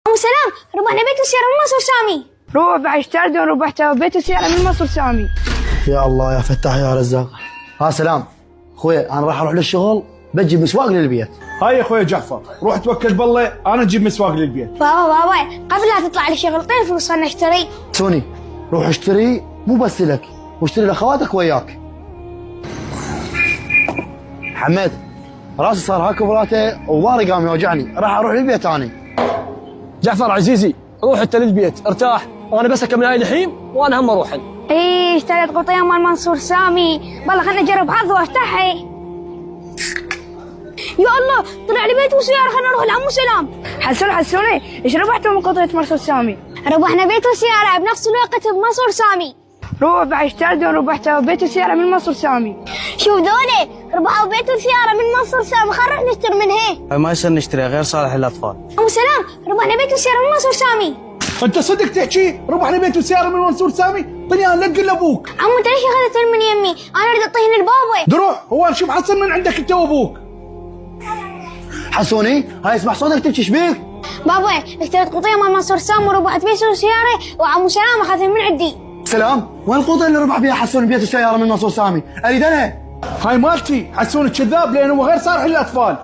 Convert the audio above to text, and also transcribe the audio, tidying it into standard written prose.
عمو سلام، ربحنا بيت وسيارة من مصر سامي. روح بعد اشتري وربحت بيت وسيارة من مصر سامي. يا الله يا فتاح يا رزاق. ها سلام اخوي، انا راح اروح للشغل، بجيب مسواق للبيت. هاي يا اخوي جعفر، روح توكل بالله، انا اجيب مسواق للبيت. بابا قبل لا تطلع لي شغلتين فلوس خلنا نشتري. سوني روح اشتري مو بس لك، واشتري لاخواتك وياك. حمد راسي صار هاك براته وظهري قام يوجعني، راح اروح للبيت اني. جعفر عزيزي روح انت للبيت ارتاح، وانا بس اكمل هاي الحين وانا هم اروح. ايه اشتريت قطية مال منصور سامي، والله خلنا نجرب حظ وافتحها. يا الله طلع لي بيت وسيارة، خلنا نروح لعمو سلام. حسوني ايش ربحتوا من قطعة منصور سامي؟ ربحنا بيت وسيارة بنفس الوقت بمنصور سامي. روح بعد اشتري وربحت بيت وسيارة من منصور سامي. شوف ذولي ربحوا بيت وسيارة من منصور سامي، خلنا نروح نشتري من هي. ما يصير نشتري غير صالح للاطفال. عمو سلام ربحنا بيت وسيارة من منصور سامي. انت صدق تحكي ربحنا بيت وسياره من منصور سامي؟ طنيان لا تقول لابوك. عمو انت ليش اخذت من يمي؟ انا اريد اعطيهن لبابا. دروح هو شو محصل من عندك انت وابوك؟ حسوني هاي اسمع صوتك تبكي، ايش بيك؟ بابا اشتريت قطية مال منصور سامي وربحت بيت وسيارة، وعمو سلام اخذها من عندي. سلام وين القطعة اللي ربح بيها حسوني بيت وسيارة من منصور سامي؟ اريد انا. هاي مالتي، حسون كذاب لانه غير صالح للاطفال.